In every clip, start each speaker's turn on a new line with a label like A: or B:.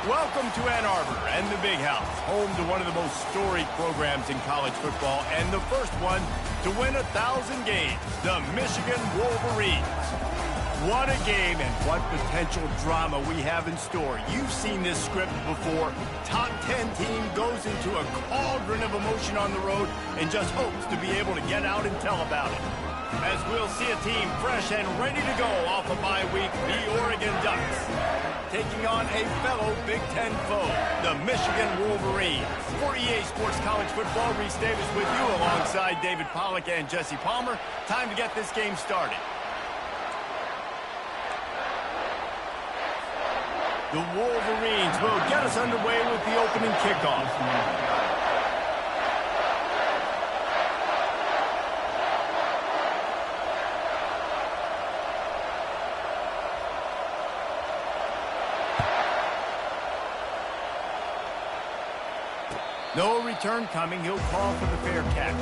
A: Welcome to Ann Arbor and the Big House, home to one of the most storied programs in college football and the first one to win 1,000 games, the Michigan Wolverines. What a game and what potential drama we have in store. You've seen this script before. Top 10 team goes into a cauldron of emotion on the road and just hopes to be able to get out and tell about it. As we'll see a team fresh and ready to go off a bye week, the Oregon Ducks, taking on a fellow Big Ten foe, the Michigan Wolverines. For EA Sports College Football, Reese Davis with you alongside David Pollack and Jesse Palmer. Time to get this game started. The Wolverines will get us underway with the opening kickoff. No return coming. He'll call for the fair catch.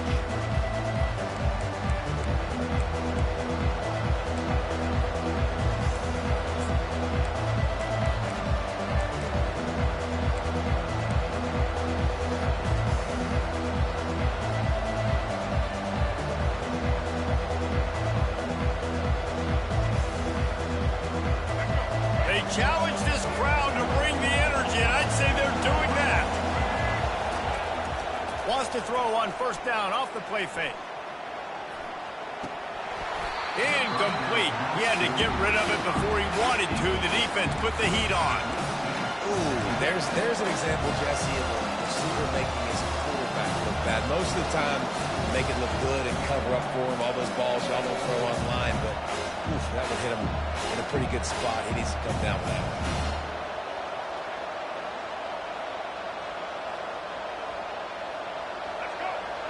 A: They challenge this crowd to bring the energy, and I'd say they're doing that. Wants to throw on first down off the play fake. Incomplete. He had to get rid of it before he wanted to. The defense put the heat on.
B: Ooh, there's an example, Jesse, of the receiver making his quarterback look bad. Most of the time, make it look good and cover up for him. All those balls y'all don't throw online, but oof, that would hit him in a pretty good spot. He needs to come down with that one.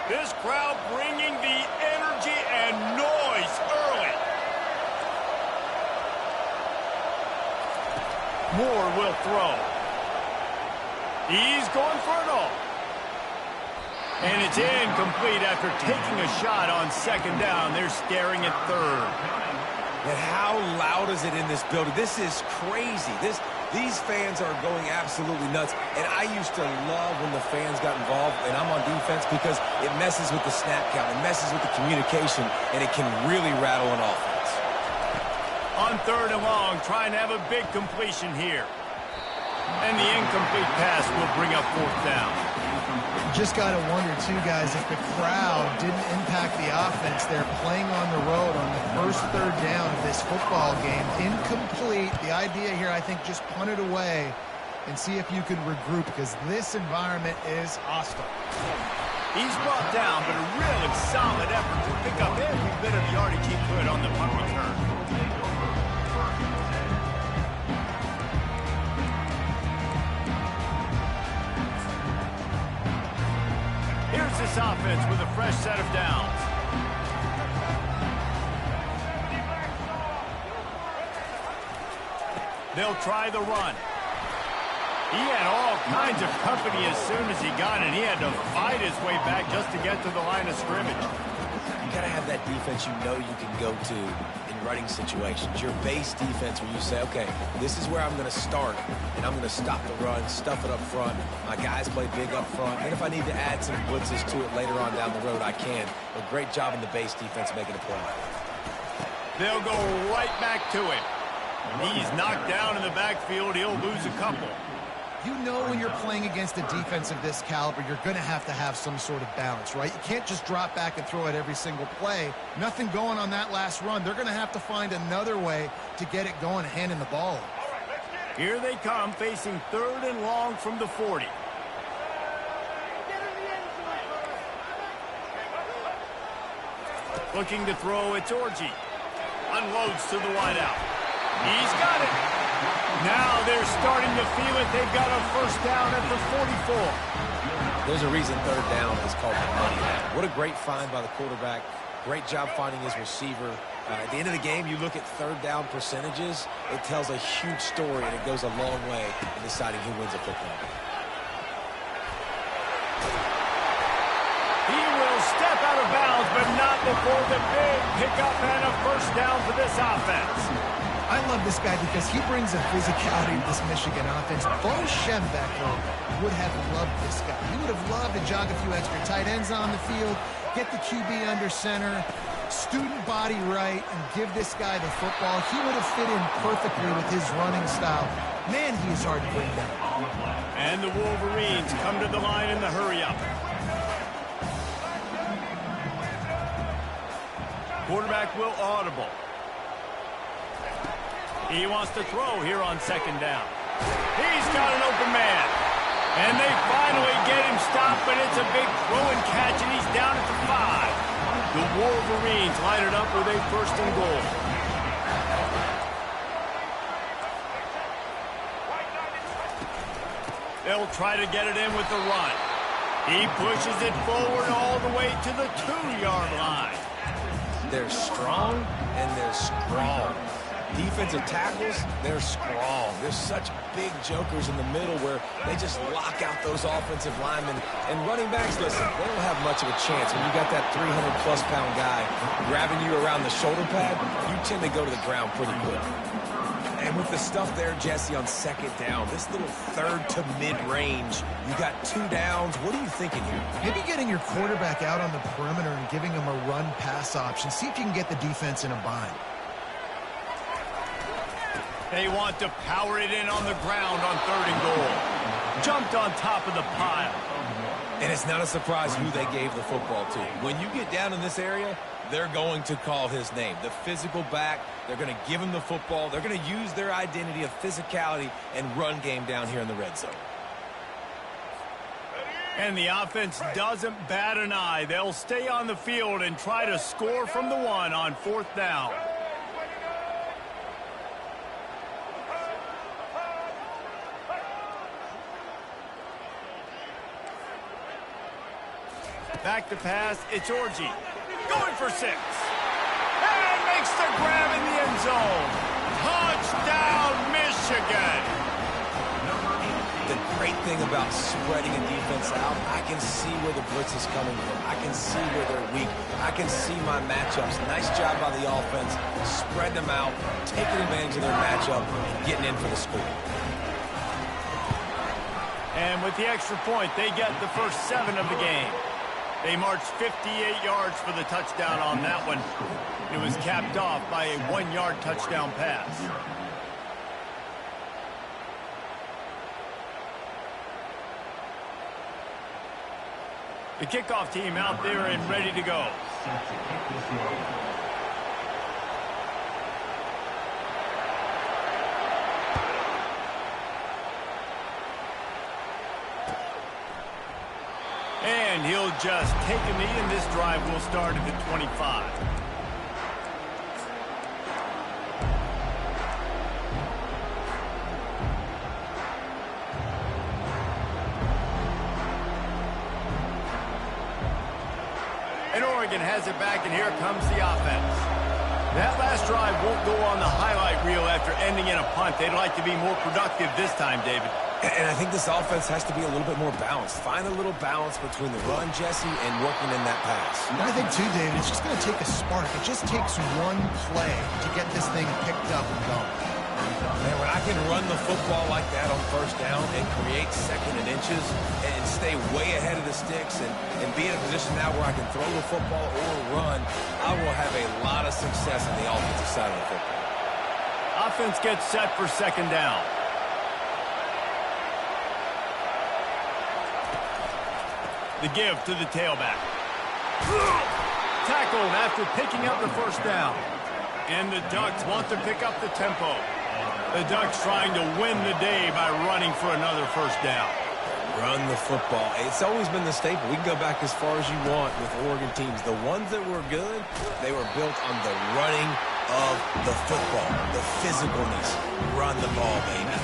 A: This crowd bringing the energy and noise early. Moore will throw. He's going for it all. And it's incomplete after taking a shot on second down. They're staring at third.
B: And how loud is it in this building? This is crazy. These fans are going absolutely nuts. And I used to love when the fans got involved, and I'm on defense, because it messes with the snap count. It messes with the communication, and it can really rattle an offense.
A: On third and long, trying to have a big completion here. And the incomplete pass will bring up fourth down.
C: Just got to wonder, too, guys, if the crowd didn't impact the offense. They're playing on the road on the first third down of this football game. Incomplete. The idea here, I think, just punt it away and see if you can regroup, because this environment is hostile.
A: He's brought down, but a really solid effort to pick up every bit of yardage he could on the punt return. Here's this offense with a fresh set of downs. They'll try the run. He had all kinds of company as soon as he got it. He had to fight his way back just to get to the line of scrimmage.
B: You got to have that defense you know you can go to in running situations. Your base defense where you say, okay, this is where I'm going to start, and I'm going to stop the run, stuff it up front. My guys play big up front. And if I need to add some blitzes to it later on down the road, I can. But great job in the base defense making a play.
A: They'll go right back to him. He's knocked down in the backfield. He'll lose a couple.
C: You know when you're playing against a defense of this caliber, you're going to have some sort of balance, right? You can't just drop back and throw it every single play. Nothing going on that last run. They're going to have to find another way to get it going, handing the ball.
A: Here they come, facing third and long from the 40. Looking to throw, it's Orji. Unloads to the wideout. He's got it. Now they're starting to feel it. They've got a first down at the 44.
B: There's a reason third down is called the money down. What a great find by the quarterback. Great job finding his receiver. At the end of the game, you look at third down percentages. It tells a huge story, and it goes a long way in deciding who wins a football game.
A: He will step out of bounds, but not before the big pickup and a first down for this offense.
C: I love this guy because he brings a physicality to this Michigan offense. Bo Schembechler would have loved this guy. He would have loved to jog a few extra tight ends on the field, get the QB under center, student body right, and give this guy the football. He would have fit in perfectly with his running style. Man, he is hard to bring down.
A: And the Wolverines come to the line in the hurry-up. Quarterback will audible. He wants to throw here on second down. He's got an open man. And they finally get him stopped, but it's a big throw and catch, and he's down at the 5. The Wolverines line it up with a 1st and goal. They'll try to get it in with the run. He pushes it forward all the way to the 2-yard line.
B: They're strong and they're strong. Defensive tackles, they're strong. There's such big jokers in the middle where they just lock out those offensive linemen. And running backs, listen, they don't have much of a chance. When you got that 300-plus pound guy grabbing you around the shoulder pad, you tend to go to the ground pretty quick. And with the stuff there, Jesse, on second down, this little third to mid-range, you got 2 downs. What are you thinking here?
C: Maybe getting your quarterback out on the perimeter and giving him a run-pass option. See if you can get the defense in a bind.
A: They want to power it in on the ground on 3rd and goal. Jumped on top of the pile.
B: And it's not a surprise who they gave the football to. When you get down in this area, they're going to call his name. The physical back, they're going to give him the football. They're going to use their identity of physicality and run game down here in the red zone.
A: And the offense doesn't bat an eye. They'll stay on the field and try to score from the 1 on 4th down. Back to pass, it's Orji. Going for 6. And makes the grab in the end zone. Touchdown, Michigan.
B: The great thing about spreading a defense out, I can see where the blitz is coming from. I can see where they're weak. I can see my matchups. Nice job by the offense. Spread them out, taking advantage of their matchup, and getting in for the score.
A: And with the extra point, they get the first 7 of the game. They marched 58 yards for the touchdown on that one. It was capped off by a 1-yard touchdown pass. The kickoff team out there and ready to go. And he'll just take a knee, and this drive will start at the 25. And Oregon has it back, and here comes the offense. That last drive won't go on the highlight reel after ending in a punt. They'd like to be more productive this time, David.
B: And I think this offense has to be a little bit more balanced. Find a little balance between the run, Jesse, and working in that pass.
C: And I think, too, David, it's just going to take a spark. It just takes one play to get this thing picked up and going.
B: Man, when I can run the football like that on 1st down and create 2nd and inches and stay way ahead of the sticks and be in a position now where I can throw the football or run, I will have a lot of success on the offensive side of the football.
A: Offense gets set for 2nd down. The give to the tailback. Tackled after picking up the 1st down. And the Ducks want to pick up the tempo. The Ducks trying to win the day by running for another 1st down.
B: Run the football. It's always been the staple. We can go back as far as you want with Oregon teams. The ones that were good, they were built on the running of the football, the physicalness. Run the ball, baby.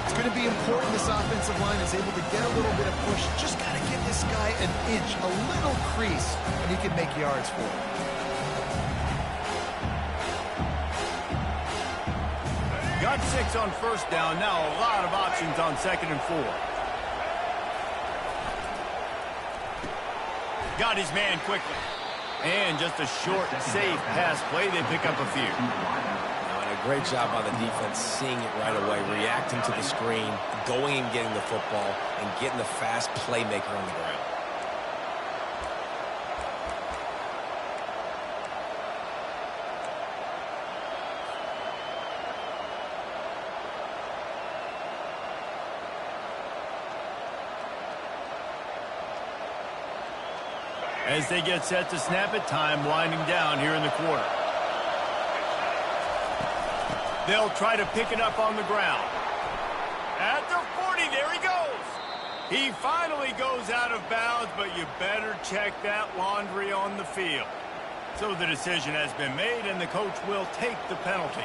C: It's going to be important this offensive line is able to get a little bit of push. Just got to give this guy an inch, a little crease, and he can make yards for it.
A: Got 6 on 1st down. Now a lot of options on 2nd and 4. Got his man quickly. And just a short, safe pass play. They pick up a few.
B: Now, in a great job by the defense seeing it right away, reacting to the screen, going and getting the football, and getting the fast playmaker on the ground.
A: As they get set to snap it, time winding down here in the quarter. They'll try to pick it up on the ground. At the 40, there he goes. He finally goes out of bounds, but you better check that laundry on the field. So the decision has been made, and the coach will take the penalty.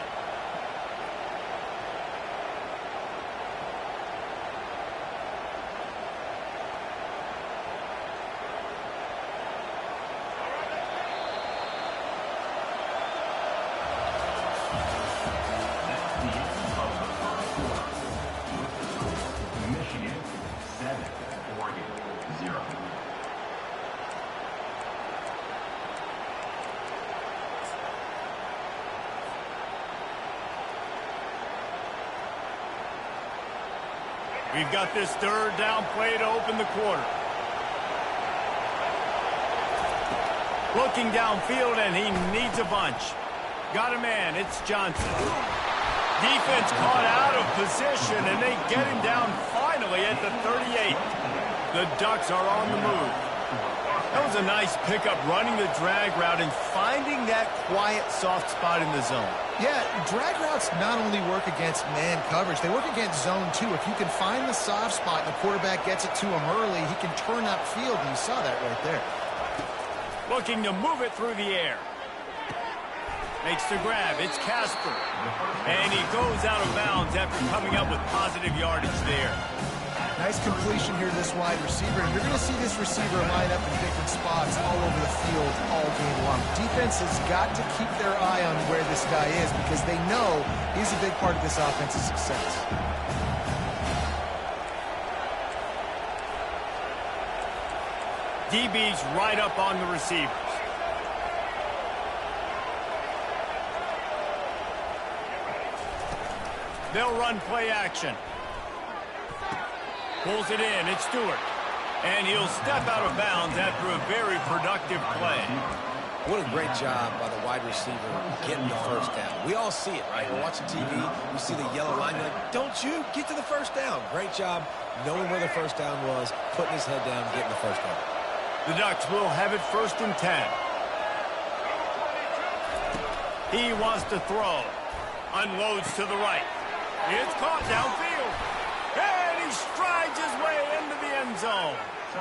A: We've got this third down play to open the quarter. Looking downfield, and he needs a bunch. Got a man. It's Johnson. Defense caught out of position, and they get him down finally at the 38. The Ducks are on the move. That was a nice pickup, running the drag route and finding that quiet, soft spot in the zone.
C: Yeah, drag routes not only work against man coverage, they work against zone too. If you can find the soft spot and the quarterback gets it to him early, he can turn upfield, and you saw that right there.
A: Looking to move it through the air. Makes the grab. It's Casper. And he goes out of bounds after coming up with positive yardage there.
C: Nice completion here to this wide receiver. And you're going to see this receiver line up in different spots all over the field all game long. Defense has got to keep their eye on where this guy is because they know he's a big part of this offense's success.
A: DB's right up on the receivers. They'll run play action. Pulls it in. It's Stewart. And he'll step out of bounds after a very productive play.
B: What a great job by the wide receiver getting the first down. We all see it, right? We're watching TV. We see the yellow line. You're like, don't you? Get to the first down. Great job knowing where the first down was, putting his head down, getting the first down.
A: The Ducks will have it 1st and 10. He wants to throw. Unloads to the right. It's caught downfield. And he strides his way into the end zone.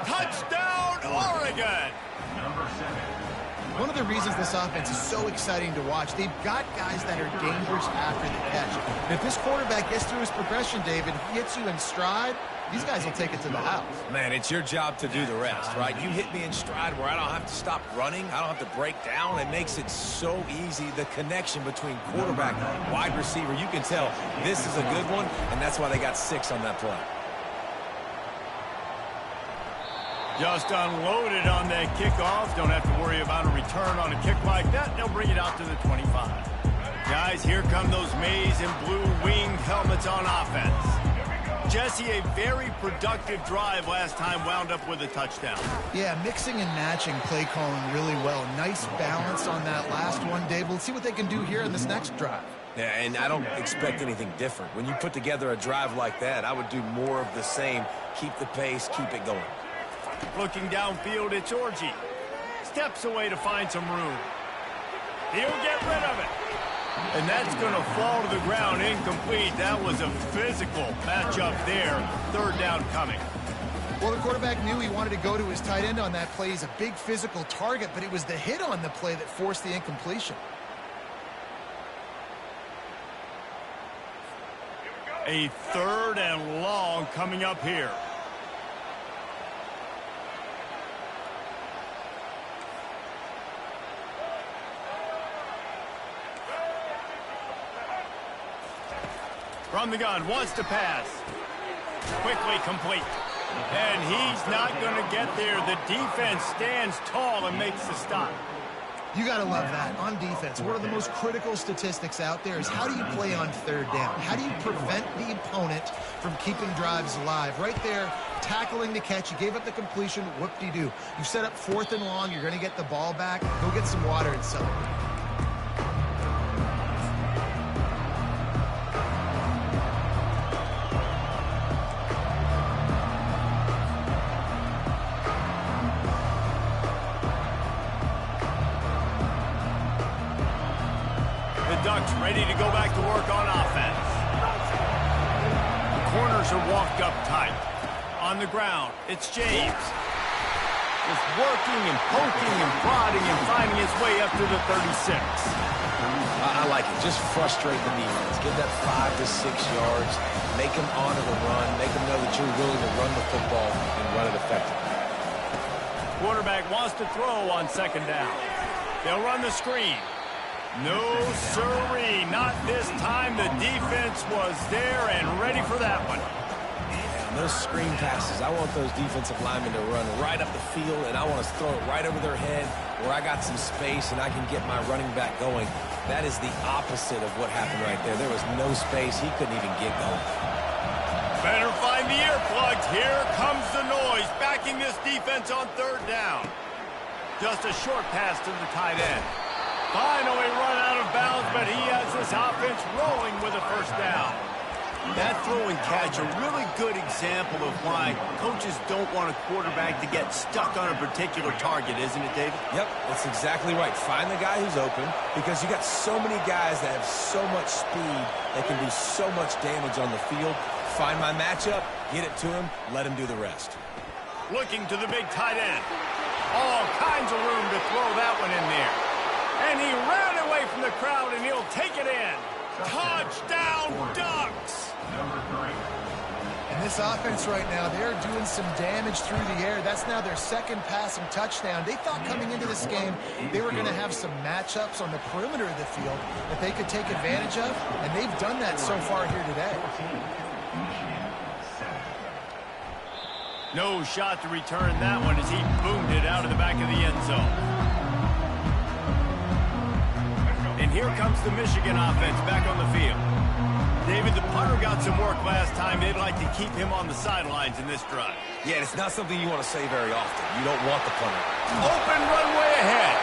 A: Touchdown, Oregon!
D: Number 7.
C: One of the reasons this offense is so exciting to watch, they've got guys that are dangerous after the catch. And if this quarterback gets through his progression, David, he hits you in stride, these guys will take it to the house.
B: Man, it's your job to do the rest, right? You hit me in stride where I don't have to stop running. I don't have to break down. It makes it so easy, the connection between quarterback and wide receiver. You can tell this is a good one, and that's why they got 6 on that play.
A: Just unloaded on that kickoff. Don't have to worry about a return on a kick like that. They'll bring it out to the 25. Guys, here come those maize and blue winged helmets on offense. Jesse, a very productive drive last time, wound up with a touchdown.
C: Yeah, mixing and matching play calling really well. Nice balance on that last one, Dave. Let's see what they can do here in this next drive.
B: Yeah, and I don't expect anything different. When you put together a drive like that, I would do more of the same. Keep the pace, keep it going.
A: Looking downfield, it's Orji. Steps away to find some room. He'll get rid of it. And that's going to fall to the ground incomplete. That was a physical matchup there. 3rd down coming.
C: Well, the quarterback knew he wanted to go to his tight end on that play. He's a big physical target, but it was the hit on the play that forced the incompletion.
A: A 3rd and long coming up here. From the gun, wants to pass. Quickly complete. And he's not going to get there. The defense stands tall and makes the stop.
C: You got to love that. On defense, one of the most critical statistics out there is how do you play on third down? How do you prevent the opponent from keeping drives alive? Right there, tackling the catch. You gave up the completion. Whoop-de-doo. You set up 4th and long. You're going to get the ball back. Go get some water and celebrate.
A: Ducks ready to go back to work on offense. The corners are walked up tight. On the ground, it's James. Just working and poking and prodding and finding his way up to the 36.
B: I like it. Just frustrate the defense. Get that 5 to 6 yards. Make them honor the run. Make them know that you're willing to run the football and run it effectively.
A: Quarterback wants to throw on 2nd down. They'll run the screen. No, sirree, not this time. The defense was there and ready for that one.
B: And those screen passes, I want those defensive linemen to run right up the field, and I want to throw it right over their head where I got some space and I can get my running back going. That is the opposite of what happened right there. There was no space. He couldn't even get going.
A: Better find the earplugs. Here comes the noise, backing this defense on 3rd down. Just a short pass to the tight end. Finally run out of bounds, but he has this offense rolling with a 1st down. That throw and catch, a really good example of why coaches don't want a quarterback to get stuck on a particular target, isn't it, David?
B: Yep, that's exactly right. Find the guy who's open because you got so many guys that have so much speed that can do so much damage on the field. Find my matchup, get it to him, let him do the rest.
A: Looking to the big tight end. All kinds of room to throw that one in there. And he ran away from the crowd, and he'll take it in. Touchdown, Ducks!
C: And this offense right now, they're doing some damage through the air. That's now their 2nd passing touchdown. They thought coming into this game they were going to have some matchups on the perimeter of the field that they could take advantage of, and they've done that so far here today.
A: No shot to return that one as he boomed it out of the back of the end zone. And here comes the Michigan offense back on the field. David, the punter got some work last time. They'd like to keep him on the sidelines in this drive.
B: Yeah, it's not something you want to say very often. You don't want the punter.
A: Open runway ahead.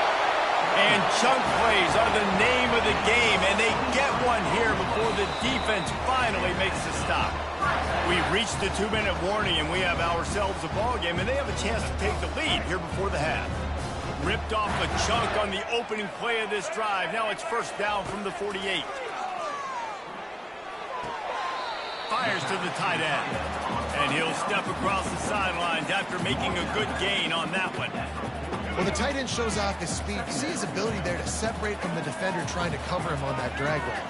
A: And chunk plays are the name of the game, and they get one here before the defense finally makes the stop. We've reached the 2-minute warning, and we have ourselves a ball game, and they have a chance to take the lead here before the half. Ripped off a chunk on the opening play of this drive. Now it's 1st down from the 48. Fires to the tight end. And he'll step across the sidelines after making a good gain on that one.
C: Well, the tight end shows off his speed. You see his ability there to separate from the defender trying to cover him on that drag route.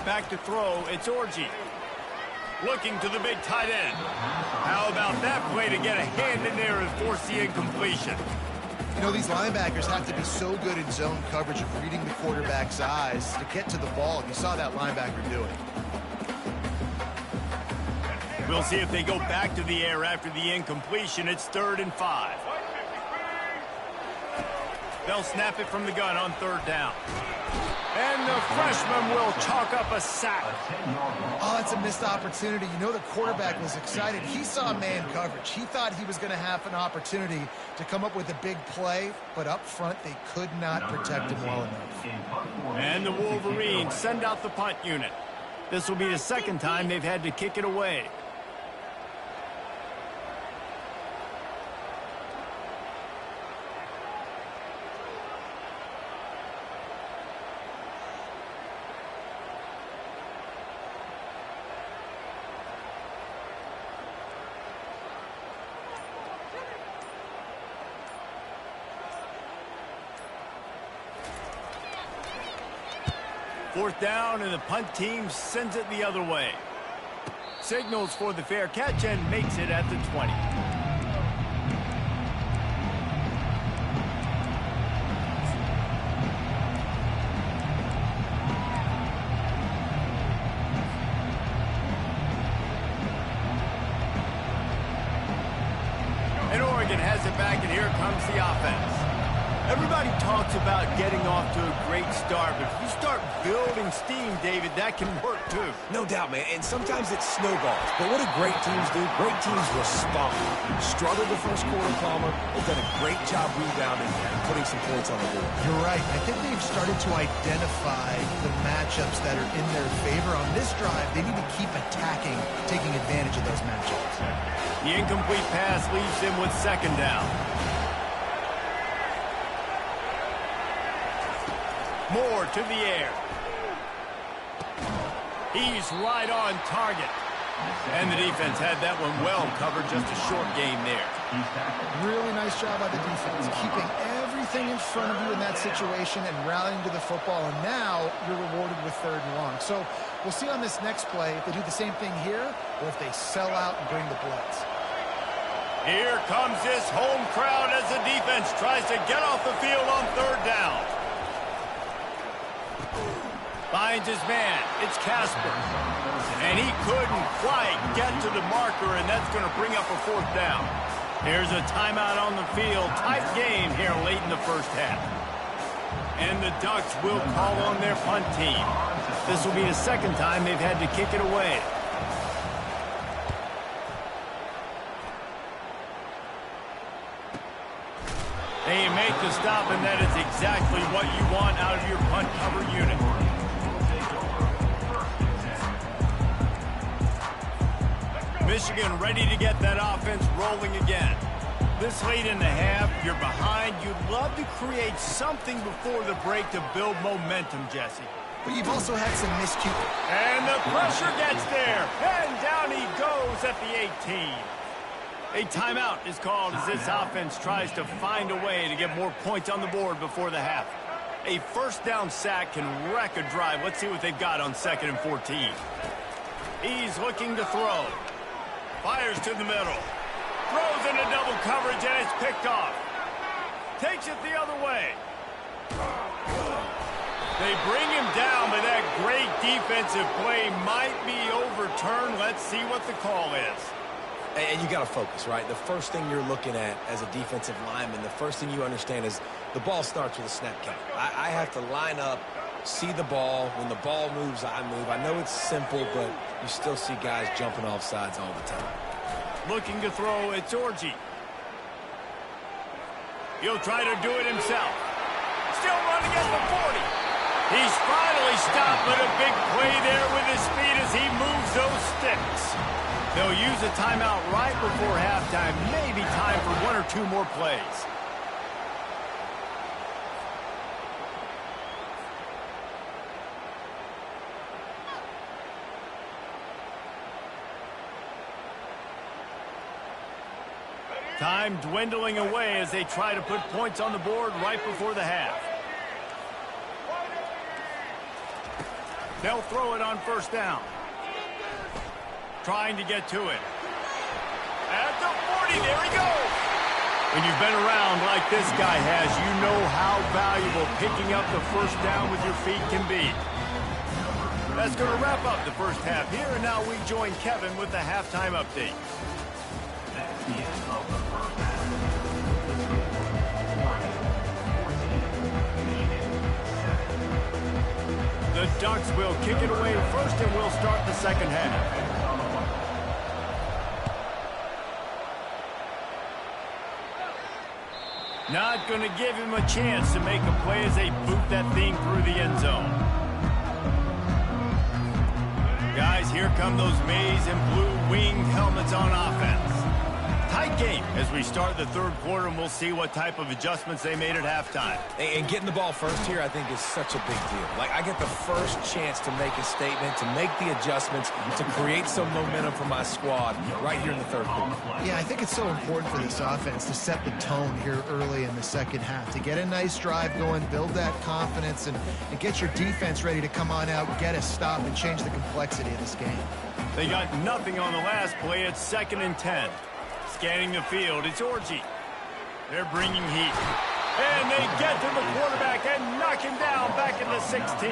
A: Back to throw, it's Orji. Looking to the big tight end. How about that play to get a hand in there and force the incompletion?
C: You know, these linebackers have to be so good in zone coverage of reading the quarterback's eyes to get to the ball. You saw that linebacker do it.
A: We'll see if they go back to the air after the incompletion. It's 3rd and 5. They'll snap it from the gun on 3rd down. And the freshman will chalk up a sack.
C: Oh, it's a missed opportunity. You know, the quarterback was excited. He saw man coverage. He thought he was going to have an opportunity to come up with a big play, but up front they could not protect him well enough.
A: And the Wolverines send out the punt unit. This will be the 2nd time they've had to kick it away. Fourth down, and the punt team sends it the other way. Signals for the fair catch and makes it at the 20. Michigan has it back, and here comes the offense. Everybody talks about getting off to a great start, but if you start building steam, David, that can work too.
B: No doubt, man, and sometimes it snowballs. But what do great teams do? Great teams respond. Struggled the first quarter, Palmer. They've done a great job rebounding and putting some points on the board.
C: You're right. I think they've started to identify the matchups that are in their favor. On this drive, they need to keep attacking, taking advantage of those matchups.
A: The incomplete pass leaves them with second down. Moore to the air. He's right on target. And the defense had that one well covered, just a short gain there.
C: Really nice job by the defense, keeping everything in front of you in that situation and rallying to the football. And now you're rewarded with 3rd and long. So we'll see on this next play if they do the same thing here or if they sell out and bring the blitz.
A: Here comes this home crowd as the defense tries to get off the field on 3rd down. Finds his man. It's Casper. And he couldn't quite get to the marker, and that's going to bring up a 4th down. Here's a timeout on the field. Tight game here late in the first half. And the Ducks will call on their punt team. This will be the second time they've had to kick it away. They make the stop, and that is exactly what you want out of your punt cover unit. Michigan ready to get that offense rolling again. This late in the half, you're behind. You'd love to create something before the break to build momentum, Jesse.
C: But you've also had some miscue.
A: And the pressure gets there. And down he goes at the 18. A timeout is called as this offense tries to find a way to get more points on the board before the half. A 1st down sack can wreck a drive. Let's see what they've got on 2nd and 14. He's looking to throw. Fires to the middle. Throws into double coverage, and it's picked off. Takes it the other way. They bring him down, but that great defensive play might be overturned. Let's see what the call is.
B: And you got to focus, right? The first thing you're looking at as a defensive lineman, the first thing you understand is the ball starts with a snap count. I have to line up, see the ball. When the ball moves, I move. I know it's simple, but you still see guys jumping off sides all the time.
A: Looking to throw, it's Orji. He'll try to do it himself. Still running at the 40. He's finally stopped, but a big play there with his speed as he moves those sticks. They'll use a timeout right before halftime. Maybe time for 1 or 2 more plays. Time dwindling away as they try to put points on the board right before the half. They'll throw it on 1st down. Trying to get to it. At the 40, there he goes. When you've been around like this guy has, you know how valuable picking up the 1st down with your feet can be. That's going to wrap up the first half here, and now we join Kevin with the halftime update. The Ducks will kick it away first, and we'll start the second half. Not going to give him a chance to make a play as they boot that thing through the end zone. Guys, here come those maize and blue winged helmets on offense. Tight game as we start the 3rd quarter, and we'll see what type of adjustments they made at halftime.
B: And getting the ball first here, I think, is such a big deal. Like, I get the first chance to make a statement, to make the adjustments, to create some momentum for my squad right here in the 3rd quarter.
C: Yeah, I think it's so important for this offense to set the tone here early in the second half, to get a nice drive going, build that confidence, and get your defense ready to come on out, get a stop, and change the complexity of this game.
A: They got nothing on the last play. It's 2nd and 10. Scanning the field, it's Orji. They're bringing heat. And they get to the quarterback and knock him down back at the 16.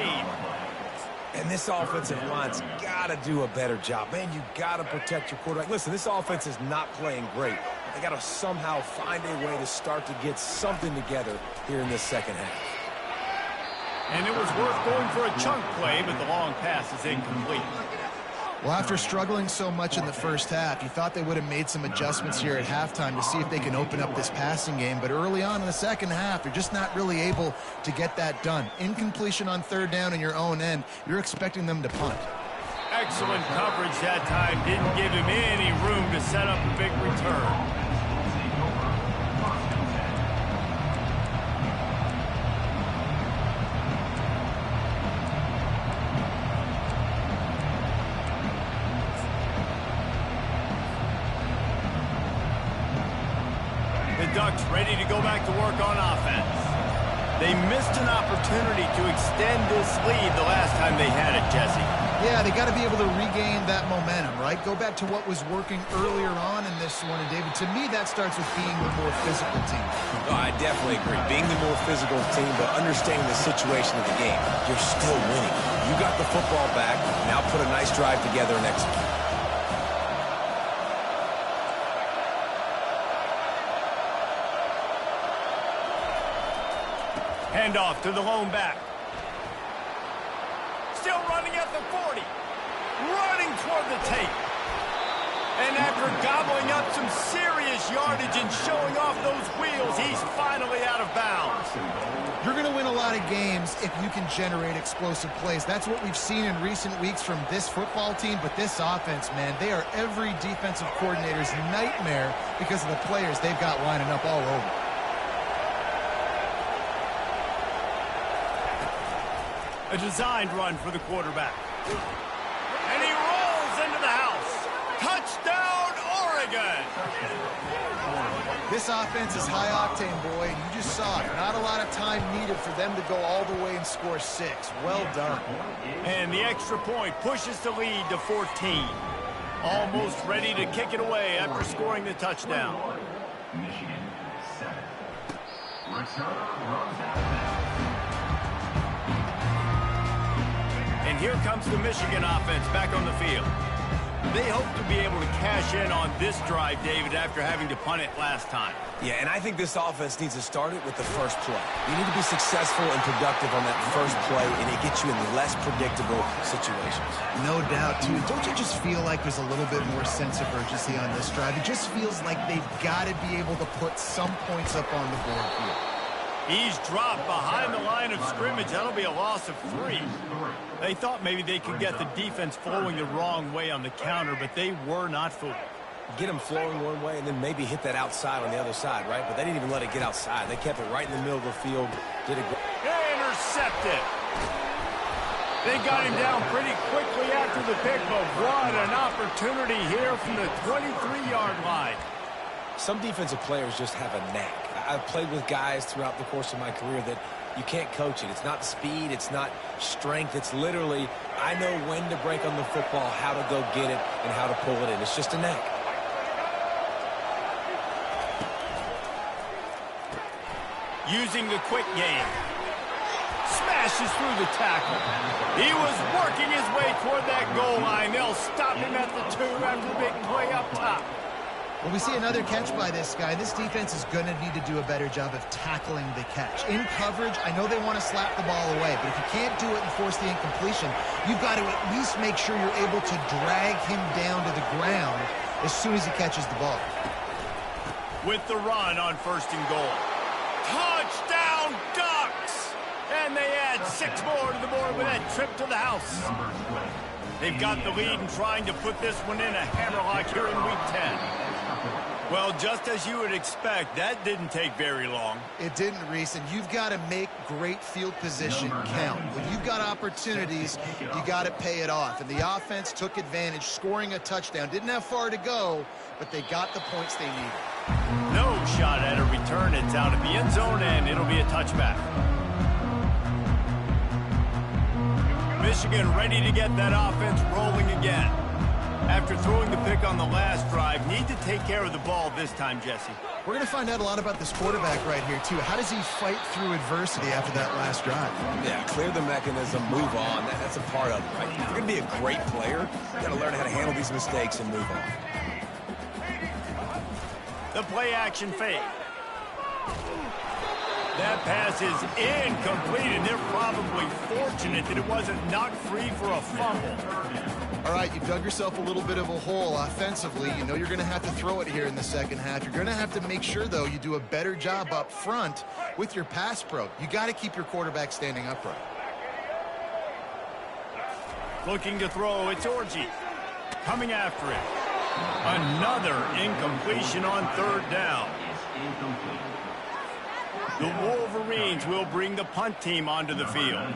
B: And this offensive line's got to do a better job. Man, you got to protect your quarterback. Listen, this offense is not playing great, They got to somehow find a way to start to get something together here in this second half.
A: And it was worth going for a chunk play, but the long pass is incomplete.
C: Well, after struggling so much in the first half, you thought they would have made some adjustments here at halftime to see if they can open up this passing game. But early on in the second half, they're just not really able to get that done. Incompletion on third down in your own end, you're expecting them to punt.
A: Excellent coverage that time. Didn't give him any room to set up a big return. Ducks ready to go back to work on offense. They missed an opportunity to extend this lead the last time they had it, Jesse.
C: Yeah, they got to be able to regain that momentum, right? Go back to what was working earlier on in this one. And, David, to me, that starts with being the more physical team.
B: No, I definitely agree. Being the more physical team, but understanding the situation of the game. You're still winning. You got the football back. Now put a nice drive together and execute.
A: Handoff to the lone back. Still running at the 40. Running toward the tape. And after gobbling up some serious yardage and showing off those wheels, he's finally out of bounds.
C: You're going to win a lot of games if you can generate explosive plays. That's what we've seen in recent weeks from this football team, but this offense, man, they are every defensive coordinator's nightmare because of the players they've got lining up all over.
A: A designed run for the quarterback. And he rolls into the house. Touchdown, Oregon!
C: This offense is high octane, boy, and you just saw it. Not a lot of time needed for them to go all the way and score 6. Well done.
A: And the extra point pushes the lead to 14. Almost ready to kick it away after scoring the touchdown.
D: Michigan 7. Let's start.
A: And here comes the Michigan offense back on the field. They hope to be able to cash in on this drive, David, after having to punt it last time.
B: Yeah, and I think this offense needs to start it with the first play. You need to be successful and productive on that first play, and it gets you in less predictable situations.
C: No doubt, too. Don't you just feel like there's a little bit more sense of urgency on this drive? It just feels like they've got to be able to put some points up on the board here.
A: He's dropped behind the line of scrimmage. That'll be a loss of 3. They thought maybe they could get the defense flowing the wrong way on the counter, but they were not fooled.
B: Get them flowing one way and then maybe hit that outside on the other side, right? But they didn't even let it get outside. They kept it right in the middle of the field. Did it.
A: Intercepted. They got him down pretty quickly after the pick, but what an opportunity here from the 23-yard line.
B: Some defensive players just have a knack. I've played with guys throughout the course of my career that you can't coach it. It's not speed. It's not strength. It's literally, I know when to break on the football, how to go get it, and how to pull it in. It's just a knack.
A: Using the quick game. Smashes through the tackle. He was working his way toward that goal line. They'll stop him at the 2 after the big play up top.
C: Well, we see another catch by this guy. This defense is going to need to do a better job of tackling the catch. In coverage, I know they want to slap the ball away, but if you can't do it and force the incompletion, you've got to at least make sure you're able to drag him down to the ground as soon as he catches the ball.
A: With the run on 1st and goal. Touchdown, Ducks! And they add 6 more to the board with that trip to the house. They've got the lead and trying to put this one in a hammerlock here in Week 10. Well, just as you would expect, that didn't take very long.
C: It didn't, Reese, and you've got to make great field position count. When you've got opportunities, you got to pay it off. And the offense took advantage, scoring a touchdown. Didn't have far to go, but they got the points they needed.
A: No shot at a return. It's out of the end zone, and it'll be a touchback. Michigan ready to get that offense rolling again. After throwing the pick on the last drive, need to take care of the ball this time, Jesse.
C: We're going to find out a lot about this quarterback right here, too. How does he fight through adversity after that last drive?
B: Yeah, clear the mechanism, move on. That's a part of it, right? If you're going to be a great player, you got to learn how to handle these mistakes and move on.
A: The play-action fake. That pass is incomplete, and they're probably fortunate that it wasn't knocked free for a fumble.
C: All right, you dug yourself a little bit of a hole offensively. You know you're going to have to throw it here in the second half. You're going to have to make sure, though, you do a better job up front with your pass pro. You got to keep your quarterback standing upright.
A: Looking to throw, it's Orji. Coming after it. Another incompletion on third down. The Wolverines will bring the punt team onto the field.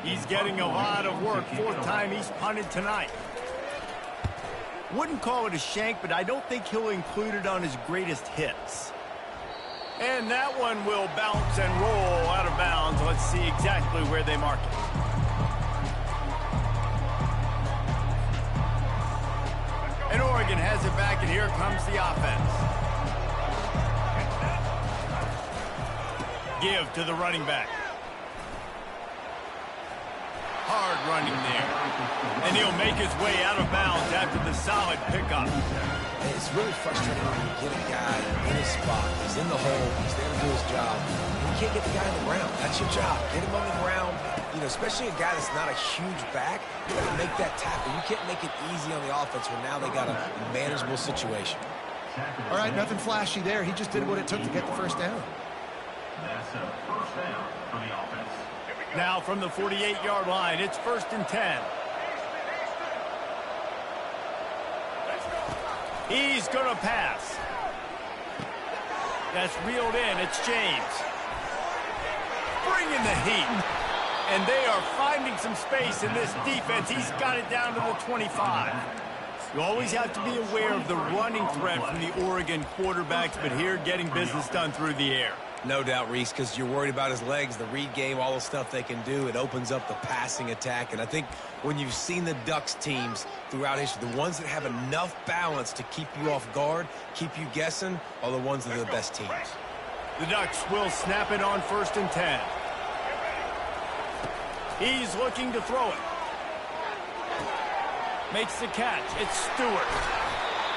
A: He's getting a lot of work. Fourth time he's punted tonight. Wouldn't call it a shank, but I don't think he'll include it on his greatest hits. And that one will bounce and roll out of bounds. Let's see exactly where they mark it. And Oregon has it back, and here comes the offense. Give to the running back. Hard running there. And he'll make his way out of bounds after the solid pickup.
B: It's really frustrating when you get a guy in his spot. He's in the hole. He's there to do his job. And you can't get the guy on the ground. That's your job. Get him on the ground. You know, especially a guy that's not a huge back. You got to make that tackle. You can't make it easy on the offense when now they got a manageable situation.
C: All right, nothing flashy there. He just did what it took to get the first down.
D: That's a first down for the offense.
A: Now from the 48-yard line, it's 1st and 10. He's going to pass. That's reeled in. It's James. Bringing the heat. And they are finding some space in this defense. He's got it down to the 25. You always have to be aware of the running threat from the Oregon quarterbacks, but here getting business done through the air.
B: No doubt, Reese, because you're worried about his legs, the read game, all the stuff they can do. It opens up the passing attack. And I think when you've seen the Ducks teams throughout history, the ones that have enough balance to keep you off guard, keep you guessing, are the ones that are the best teams.
A: The Ducks will snap it on 1st and 10. He's looking to throw it. Makes the catch. It's Stewart.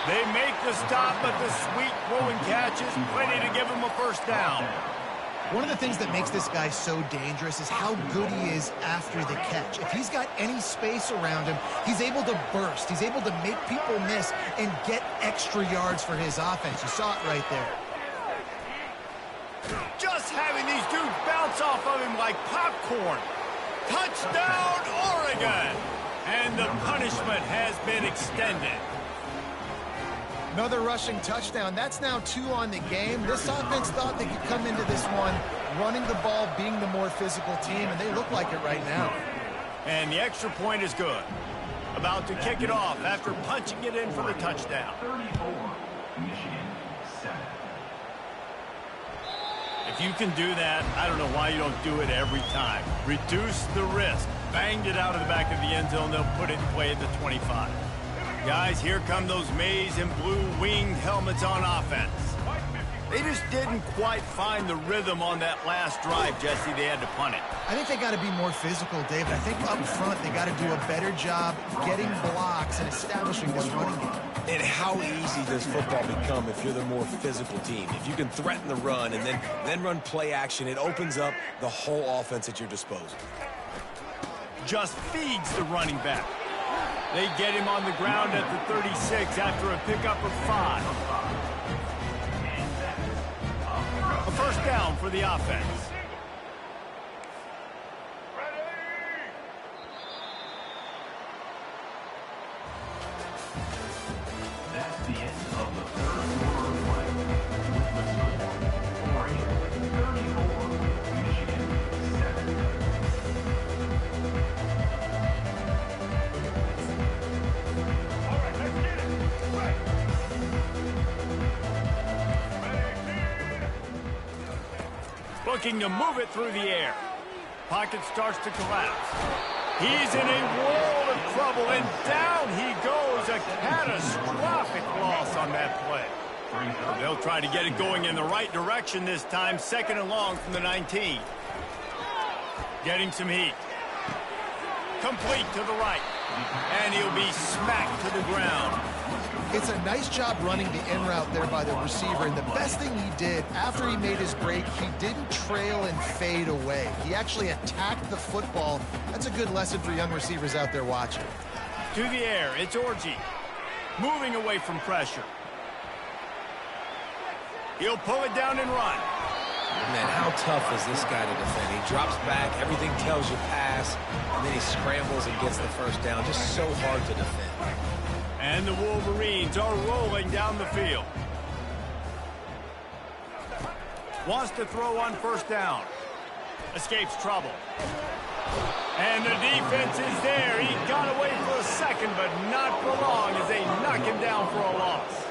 A: They make the stop, but the sweet throwing catch is plenty to give him a first down.
C: One of the things that makes this guy so dangerous is how good he is after the catch. If he's got any space around him, he's able to burst. He's able to make people miss and get extra yards for his offense. You saw it right there.
A: Just having these dudes bounce off of him like popcorn. Touchdown, Oregon! And the punishment has been extended.
C: Another rushing touchdown. That's now 2 on the game. This offense thought they could come into this one running the ball, being the more physical team, and they look like it right now.
A: And the extra point is good. About to kick it off after punching it in for the touchdown.
D: 34, Michigan, 7.
A: If you can do that, I don't know why you don't do it every time. Reduce the risk. Banged it out of the back of the end zone. They'll put it in play at the 25. Guys, here come those maize and blue winged helmets on offense. They just didn't quite find the rhythm on that last drive, Jesse. They had to punt it.
C: I think they got to be more physical, David. I think up front they got to do a better job getting blocks and establishing this running game.
B: And how easy does football become if you're the more physical team? If you can threaten the run and then run play action, it opens up the whole offense at your disposal.
A: Just feeds the running back. They get him on the ground at the 36 after a pickup of 5. A first down for the offense.
D: That's the end of the third quarter play. With the score, Oregon 34, Michigan 7. All right, let's get it. Right.
A: Looking to move it through the air. Pocket starts to collapse. He's in a world of trouble, and down he goes. A catastrophic loss on that play. They'll try to get it going in the right direction this time. 2nd and long from the 19. Getting some heat. Complete to the right. And he'll be smacked to the ground.
C: It's a nice job running the in route there by the receiver, and the best thing he did after he made his break, he didn't trail and fade away. He actually attacked the football. That's a good lesson for young receivers out there watching.
A: To the air, it's Orji. Moving away from pressure. He'll pull it down and run.
B: Man, how tough is this guy to defend? He drops back, everything tells you pass, and then he scrambles and gets the first down. Just so hard to defend.
A: And the Wolverines are rolling down the field. Wants to throw on first down. Escapes trouble. And the defense is there. He got away for a second, but not for long as they knock him down for a loss.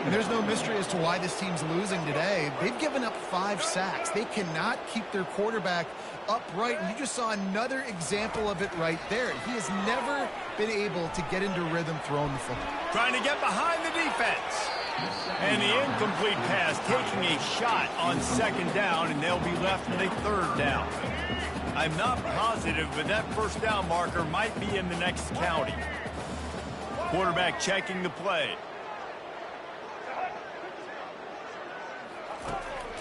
C: And there's no mystery as to why this team's losing today. They've given up 5 sacks. They cannot keep their quarterback upright. And you just saw another example of it right there. He has never been able to get into rhythm throwing the football.
A: Trying to get behind the defense. And the incomplete pass taking a shot on second down, and they'll be left with a third down. I'm not positive, but that first down marker might be in the next county. Quarterback checking the play.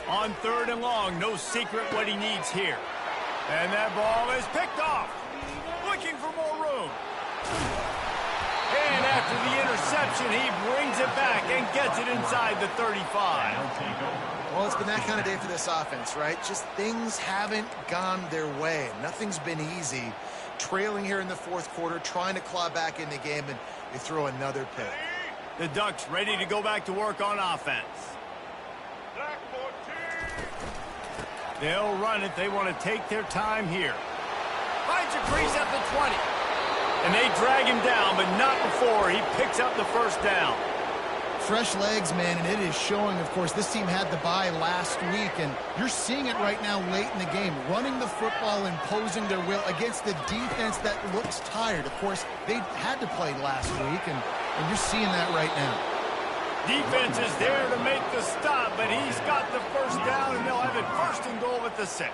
A: On third and long, no secret what he needs here. And that ball is picked off. Looking for more room. And after the interception, he brings it back and gets it inside the 35.
C: Well, it's been that kind of day for this offense, right? Just things haven't gone their way. Nothing's been easy. Trailing here in the fourth quarter, trying to claw back in the game, and they throw another pick.
A: The Ducks ready to go back to work on offense. They'll run it. They want to take their time here. Finds a crease at the 20. And they drag him down, but not before he picks up the first down.
C: Fresh legs, man, and it is showing, of course, this team had the bye last week, and you're seeing it right now late in the game, running the football, imposing their will against the defense that looks tired. Of course, they had to play last week, and you're seeing that right now.
A: Defense is there to make the stop, but he's got the first down, and they'll have it first and goal at the 6.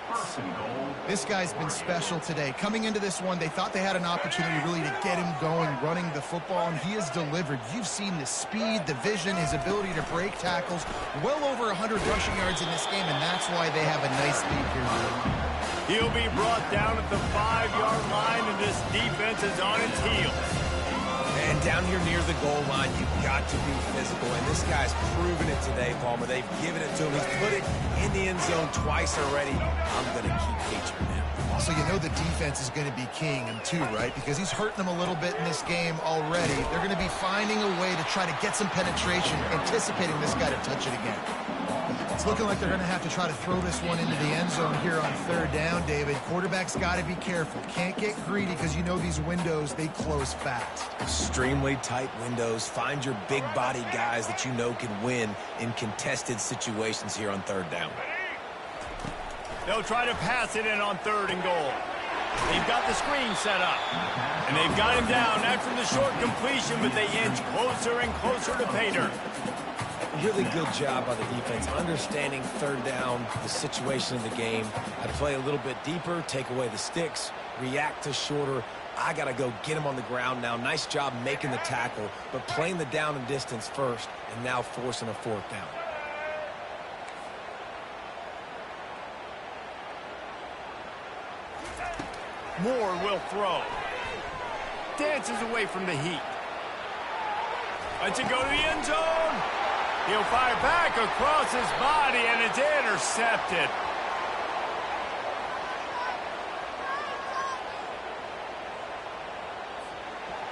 C: This guy's been special today. Coming into this one, they thought they had an opportunity really to get him going, running the football, and he has delivered. You've seen the speed, the vision, his ability to break tackles. Well over 100 rushing yards in this game, and that's why they have a nice lead here.
A: He'll be brought down at the 5-yard line, and this defense is on its heels.
B: And down here near the goal line, you've got to be physical. And this guy's proven it today, Palmer. They've given it to him. He's put it in the end zone twice already. I'm going to keep featuring him.
C: So you know the defense is going to be keying him too, right? Because he's hurting them a little bit in this game already. They're going to be finding a way to try to get some penetration, anticipating this guy to touch it again. It's looking like they're going to have to try to throw this one into the end zone here on third down, David. Quarterback's got to be careful. Can't get greedy because you know these windows, they close fast.
B: Extremely tight windows. Find your big body guys that you know can win in contested situations here on third down.
A: They'll try to pass it in on third and goal. They've got the screen set up. And they've got him down after the short completion, but they inch closer and closer to pay dirt.
B: Really good job by the defense, understanding third down, the situation of the game. I play a little bit deeper, take away the sticks, react to shorter. I got to go get him on the ground now. Nice job making the tackle, but playing the down and distance first, and now forcing a fourth down.
A: Moore will throw. Dances away from the heat. Lets it go to the end zone. He'll fire back across his body, and it's intercepted.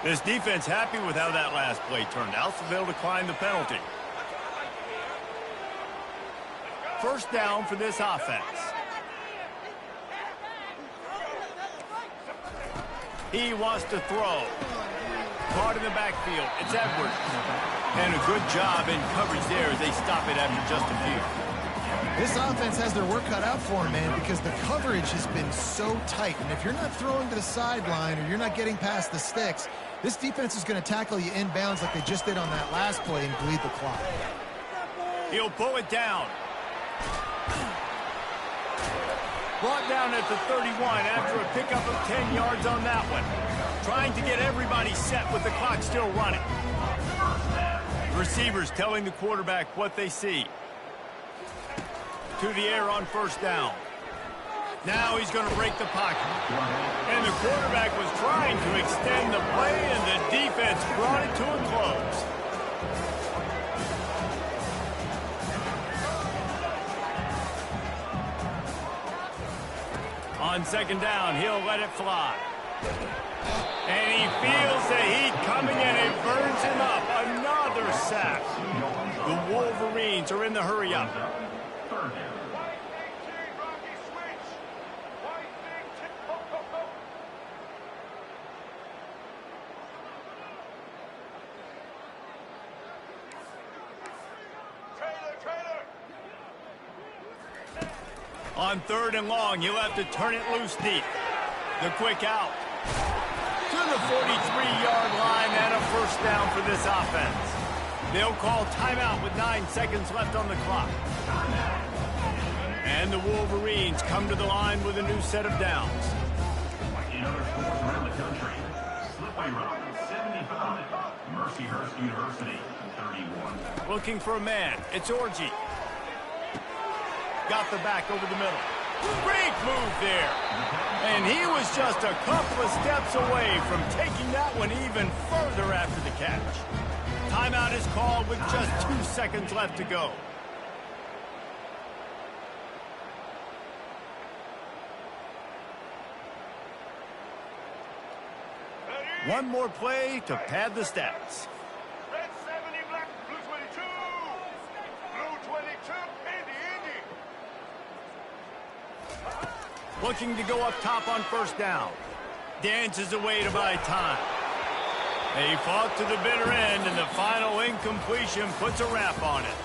A: This defense happy with how that last play turned out, so they'll decline the penalty. First down for this offense. He wants to throw. Caught in the backfield. It's Edwards. And a good job in coverage there as they stop it after just a few.
C: This offense has their work cut out for them, man, because the coverage has been so tight. And if you're not throwing to the sideline or you're not getting past the sticks, this defense is going to tackle you inbounds like they just did on that last play and bleed the clock.
A: He'll pull it down. Brought down at the 31 after a pickup of 10 yards on that one. Trying to get everybody set with the clock still running. Receivers telling the quarterback what they see. To the air on first down. Now he's going to break the pocket. And the quarterback was trying to extend the play, and the defense brought it to a close. On second down, he'll let it fly. And he feels the heat coming, and it burns him up. Another sack. The Wolverines are in the hurry-up. On third and long, he'll have to turn it loose deep. The quick out. To the 43-yard line and a first down for this offense. They'll call timeout with 9 seconds left on the clock. And the Wolverines come to the line with a new set of downs.
D: In other sports around the country, Slipway Rock, 75. Mercyhurst University, 31.
A: Looking for a man. It's Orji. Got the back over the middle. Great move there. And he was just a couple of steps away from taking that one even further after the catch. Timeout is called with just 2 seconds left to go. One more play to pad the stats.
E: Red 70, black, blue 22. Blue 22, Indy.
A: Looking to go up top on first down. Dances away to buy time. They fought to the bitter end, and the final incompletion puts a wrap on it.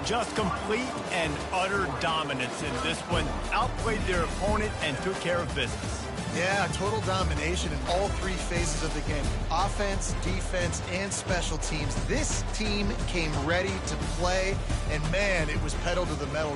A: Just complete and utter dominance in this one. Outplayed their opponent and took care of business.
C: Yeah, total domination in all 3 phases of the game. Offense, defense, and special teams. This team came ready to play, and man, it was pedal to the metal.